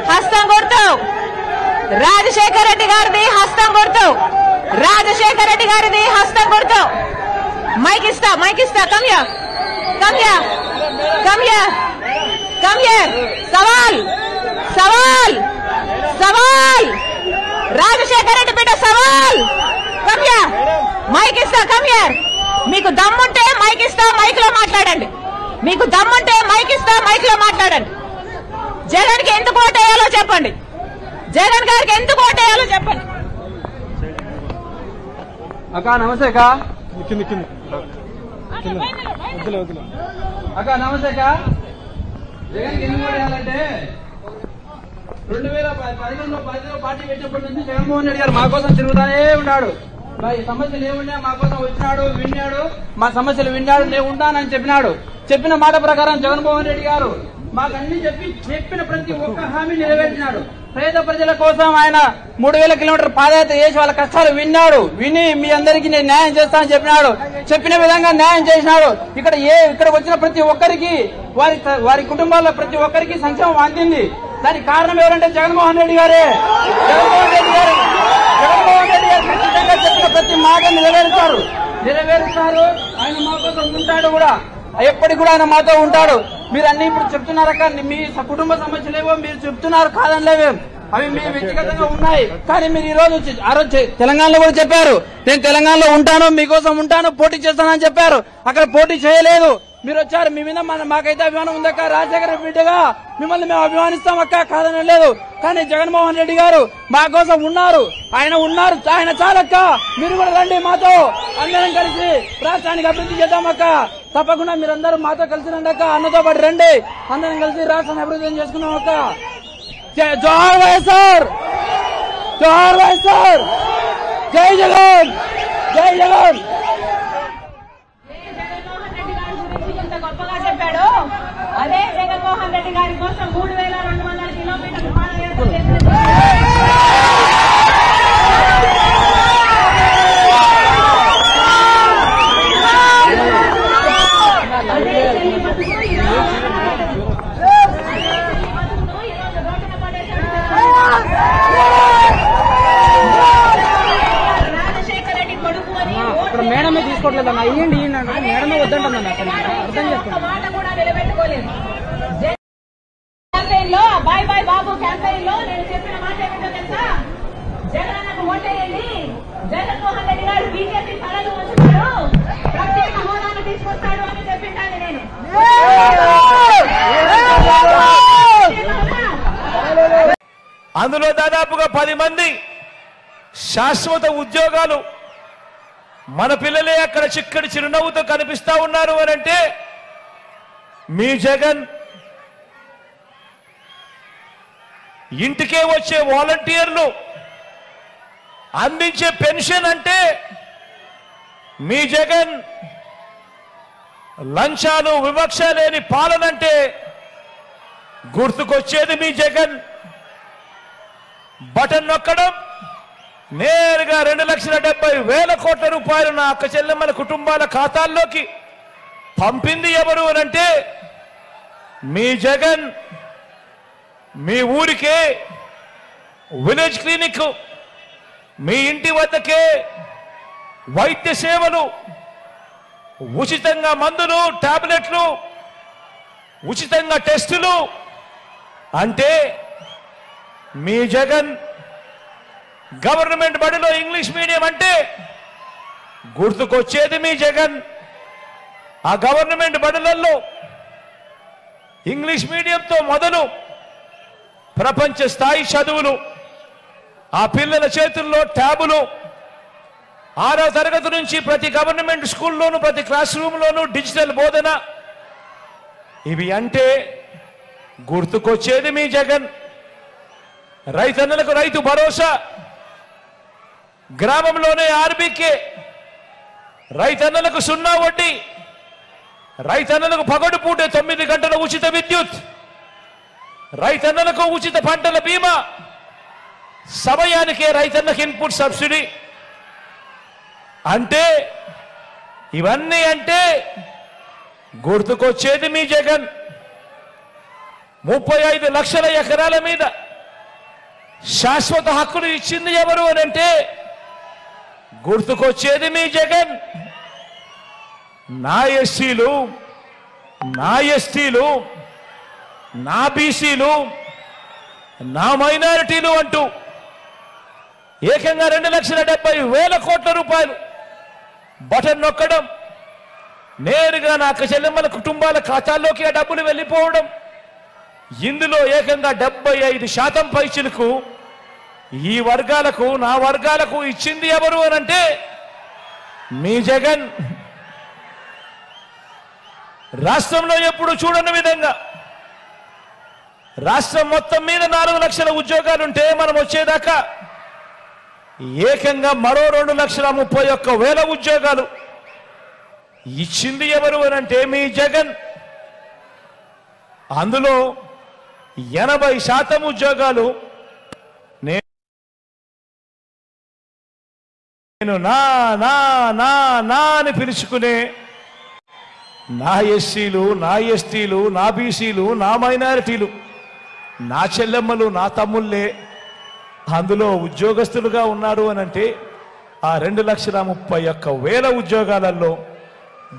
హస్తం గుర్తు రాజశేఖర రెడ్డి గారిది హస్తం గుర్తు రాజశేఖర రెడ్డి గారిది హస్తం గుర్తు మైక్ ఇస్తా కమ్యా సవాల్ రాజశేఖర రెడ్డి బిడ్డ సవాల్ కమ్యా మైక్ ఇస్తా కమ్యా మీకు దమ్ముంటే మైక్ ఇస్తా మైక్ లో మాట్లాడండి మీకు దమ్ముంటే మైక్ ఇస్తా మైక్ లో మాట్లాడండి జగన్ కి ఎందుకు ఓటేయాలో చెప్పండి జగన్ గారికి ఎందుకు ఓటేయాలో చెప్పండి అక్క నమస్తే అక్క అక్క నమస్తే అక్క జగన్ ఎందుకు ఓటేయాలంటే 2011లో పార్టీ పెట్టినప్పటి నుంచి జగన్మోహన్ రెడ్డి గారు మా కోసం తిరుగుతానే ఉన్నాడు ఈ సమస్యలు ఏమున్నా మా కోసం వచ్చినాడు విన్నాడు మా సమస్యలు విన్నాడు నేను ఉంటానని చెప్పిన మాట ప్రకారం జగన్మోహన్ రెడ్డి గారు మాకు అన్ని చెప్పిన ప్రతి ఒక్క హామీ నెరవేర్చినాడు పేద ప్రజల కోసం ఆయన 3000 కిలోమీటర్ పాదయాత్ర చేసి వాళ్ళ కష్టాలు విని మీ అందరికీ నేను న్యాయం చేస్తానని చెప్పిన విధంగా న్యాయం చేసినాడు ఇక్కడికి వచ్చిన ప్రతి ఒక్కరికి వారి కుటుంబాల్లో ప్రతి ఒక్కరికి సంక్షేమం అందింది దానికి కారణం ఎవరంటే జగన్మోహన్ రెడ్డి గారే జగన్మోహన్ రెడ్డి గారు ఖచ్చితంగా చెప్పిన ప్రతి మాట నెరవేరుస్తారు ఆయన మా కోసం ఉంటాడు కూడా ఎప్పటికి కూడా ఆయన మాతో ఉంటాడు మీరు అన్ని ఇప్పుడు చెప్తున్నారక్క మీ కుటుంబ సమస్యలేవో మీరు చెప్తున్నారు కాదనిలేవేం అవి మీ వ్యక్తిగతంగా ఉన్నాయి కానీ మీరు ఆ రోజు తెలంగాణలో కూడా చెప్పారు నేను తెలంగాణలో ఉంటాను మీకోసం ఉంటాను పోటీ చేస్తానని చెప్పారు అక్కడ పోటీ చేయలేదు మీరు వచ్చారు మీ మీద మాకైతే అభిమానం ఉందక్క రాజశేఖర బిడ్డగా మిమ్మల్ని మేము అభిమానిస్తాం అక్క కాదని లేదు కానీ జగన్మోహన్ రెడ్డి గారు మా కోసం ఉన్నారు ఆయన చాలక్క మీరు కూడా రండి మాతో అందరం కలిసి రాష్ట్రానికి అభివృద్ధి చేద్దామక్క తప్పకుండా మీరందరూ మాతో కలిసి రండి అక్క అన్నతో పాటు రండి అందరం కలిసి రాష్ట్రాన్ని అభివృద్ధి చేసుకున్నాం అక్క జోహార్ వైఎస్ఆర్ జై జగన్ గొప్పగా చెప్పాడు అదే జగన్మోహన్ రెడ్డి గారి కోసం 3200 కిలోమీటర్లు పాదయాత్ర చేసిన రాజశేఖర రెడ్డి కొడుకు అని మేడమే తీసుకోవట్లేదన్నా ఇయ్యండి మేడమే వద్దంటుందన్నా అర్థం చేసుకోండి మాట కూడా నిలబెట్టుకోలేదు క్యాంపెయిన్ లో బాయ్ బాబు క్యాంపెయిన్ లో నేను చెప్పిన మాట ఏమిటో తెలుసా జగనన్నకు ఓటేయండి జగన్మోహన్ రెడ్డి గారు బీజేపీ తలలు ఉంచుతాడు ప్రత్యేక హోదాను తీసుకొస్తాడు అని చెప్పింటాను నేను అందులో దాదాపుగా 10 మంది శాశ్వత ఉద్యోగాలు మన పిల్లలే అక్కడ చిక్కడి చిరునవ్వుతో కనిపిస్తా ఉన్నారు అనంటే మీ జగన్ ఇంటికే వచ్చే వాలంటీర్లు అందించే పెన్షన్ అంటే మీ జగన్ లంచాలు వివక్ష లేని పాలనంటే గుర్తుకొచ్చేది మీ జగన్ బటన్ నొక్కడం నేరుగా 2,70,000 కోట్ల రూపాయలు నా అక్క చెల్లెమ్మల కుటుంబాల ఖాతాల్లోకి పంపింది ఎవరు అనంటే మీ జగన్ మీ ఊరికే విలేజ్ క్లినిక్ మీ ఇంటి వద్దకే వైద్య సేవలు ఉచితంగా మందులు టాబ్లెట్లు ఉచితంగా టెస్టులు అంటే మీ జగన్ గవర్నమెంట్ బడిలో ఇంగ్లీష్ మీడియం అంటే గుర్తుకొచ్చేది మీ జగన్ ఆ గవర్నమెంట్ బడులలో ఇంగ్లీష్ మీడియంతో మొదలు ప్రపంచ స్థాయి చదువులు ఆ పిల్లల చేతుల్లో ట్యాబులు 6వ తరగతి నుంచి ప్రతి గవర్నమెంట్ స్కూల్లోనూ ప్రతి క్లాస్ రూమ్లోనూ డిజిటల్ బోధన ఇవి అంటే గుర్తుకొచ్చేది మీ జగన్ రైతన్నలకు రైతు భరోసా గ్రామంలోనే ఆర్బీకే రైతన్నలకు 0 వడ్డీ రైతన్నలకు పగడుపూటే 9 గంటల ఉచిత విద్యుత్ రైతన్నలకు ఉచిత పంటల బీమా సమయానికే రైతన్నకు ఇన్పుట్ సబ్సిడీ అంటే ఇవన్నీ అంటే గుర్తుకొచ్చేది మీ జగన్ 35 లక్షల ఎకరాల మీద శాశ్వత హక్కులు ఇచ్చింది ఎవరు అని అంటే గుర్తుకొచ్చేది మీ జగన్. నా ఎస్సీలు, నా ఎస్టీలు, నా బీసీలు, నా మైనారిటీలు అంటూ ఏకంగా 2,70,000 కోట్ల రూపాయలు బటన్ నొక్కడం, నేరుగా నా అక్క చెల్లెమ్మల కుటుంబాల ఖాతాల్లోకి ఆ డబ్బులు వెళ్ళిపోవడం, ఇందులో ఏకంగా 75% పైచిలకు ఈ వర్గాలకు, నా వర్గాలకు ఇచ్చింది ఎవరు అనంటే మీ జగన్. రాష్ట్రంలో ఎప్పుడు చూడని విధంగా రాష్ట్రం మొత్తం మీద 4 లక్షల ఉద్యోగాలుంటే మనం వచ్చేదాకా ఏకంగా మరో 2,31,000 ఉద్యోగాలు ఇచ్చింది ఎవరు అనంటే మీ జగన్. అందులో 80% ఉద్యోగాలు నేను నా నా నా నా అని పిలుచుకునే నా ఎస్సీలు, నా ఎస్టీలు, నా బీసీలు, నా మైనారిటీలు, నా చెల్లెమ్మలు, నా తమ్ముళ్ళే అందులో ఉద్యోగస్తులుగా ఉన్నారు అనంటే ఆ 2,31,000 ఉద్యోగాలలో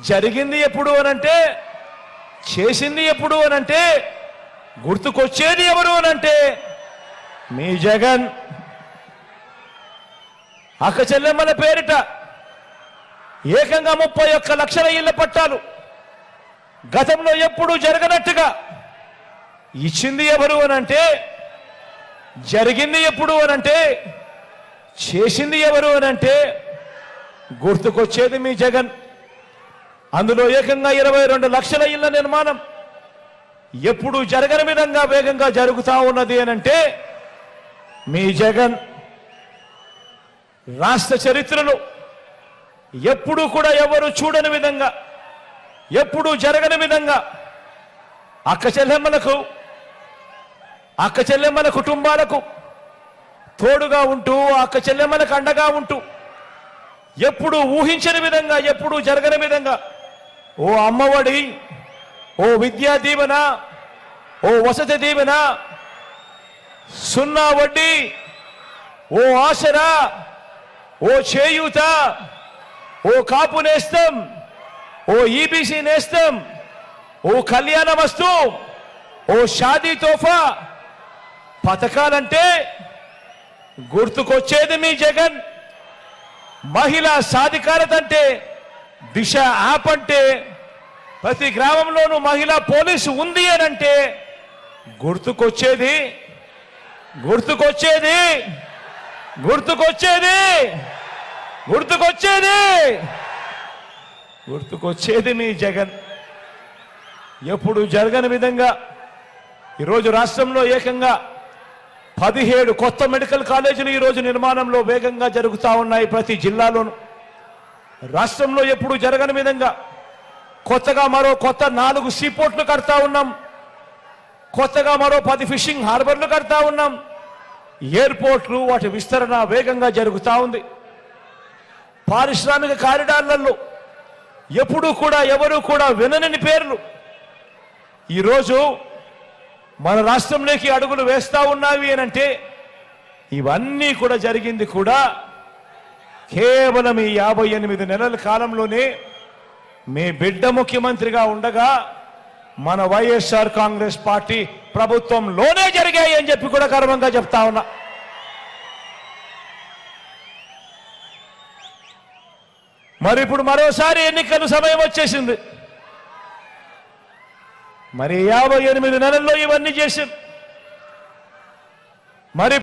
జరిగింది ఎప్పుడు అనంటే, చేసింది ఎప్పుడు అనంటే, గుర్తుకొచ్చేది ఎవరు అనంటే మీ జగన్. అక్క చెల్లెమ్మల పేరిట ఏకంగా 31 లక్షల ఇళ్ల పట్టాలు గతంలో ఎప్పుడు జరగనట్టుగా ఇచ్చింది ఎవరు అనంటే, జరిగింది ఎప్పుడు అనంటే, చేసింది ఎవరు అనంటే గుర్తుకొచ్చేది మీ జగన్. అందులో ఏకంగా 22 లక్షల ఇళ్ల నిర్మాణం ఎప్పుడు జరగని విధంగా వేగంగా జరుగుతా ఉన్నది అనంటే మీ జగన్. రాష్ట్ర చరిత్రలో ఎప్పుడూ కూడా ఎవరు చూడని విధంగా, ఎప్పుడూ జరగని విధంగా అక్క చెల్లెమ్మల కుటుంబాలకు తోడుగా ఉంటూ, అక్క చెల్లెమ్మలకు అండగా ఉంటూ, ఎప్పుడు ఊహించని విధంగా, ఎప్పుడు జరగని విధంగా ఓ అమ్మఒడి, ఓ విద్యా దీవెన, ఓ వసతి దీవెన, 0 వడ్డీ, ఓ ఆసరా, ఓ చేయూత, ఓ కాపు నేస్తం, ఓ ఈబీసీ నేస్తం, ఓ కళ్యాణ వస్తు, ఓ షాదీ తోఫా పథకాలంటే గుర్తుకొచ్చేది మీ జగన్. మహిళా సాధికారత అంటే దిశ యాప్ అంటే, ప్రతి గ్రామంలోనూ మహిళా పోలీసు ఉంది అనంటే గుర్తుకొచ్చేది గుర్తుకొచ్చేది గుర్తుకొచ్చేది గుర్తుకొచ్చేది గుర్తుకొచ్చేది మీ జగన్. ఎప్పుడు జరగని విధంగా ఈరోజు రాష్ట్రంలో ఏకంగా 17 కొత్త మెడికల్ కాలేజీలు ఈరోజు నిర్మాణంలో వేగంగా జరుగుతూ ఉన్నాయి ప్రతి జిల్లాలోనూ. రాష్ట్రంలో ఎప్పుడు జరగని విధంగా కొత్తగా మరో 4 సీపోర్ట్లు కడతా ఉన్నాం. కొత్తగా మరో 10 ఫిషింగ్ హార్బర్లు కడతా ఉన్నాం. ఎయిర్పోర్ట్లు, వాటి విస్తరణ వేగంగా జరుగుతూ ఉంది. పారిశ్రామిక కారిడార్లలో ఎప్పుడూ కూడా ఎవరు కూడా వినని పేర్లు ఈరోజు మన రాష్ట్రంలోకి అడుగులు వేస్తా ఉన్నావి అనంటే ఇవన్నీ కూడా జరిగింది కూడా కేవలం ఈ 58 నెలల కాలంలోనే మీ బిడ్డ ముఖ్యమంత్రిగా ఉండగా మన వైఎస్ఆర్ కాంగ్రెస్ పార్టీ ప్రభుత్వంలోనే జరిగాయి అని చెప్పి కూడా గర్వంగా చెప్తా ఉన్నా. మరి ఇప్పుడు మరోసారి ఎన్నికల సమయం వచ్చేసింది. మరి 58 నెలల్లో ఇవన్నీ చేశాం. మరి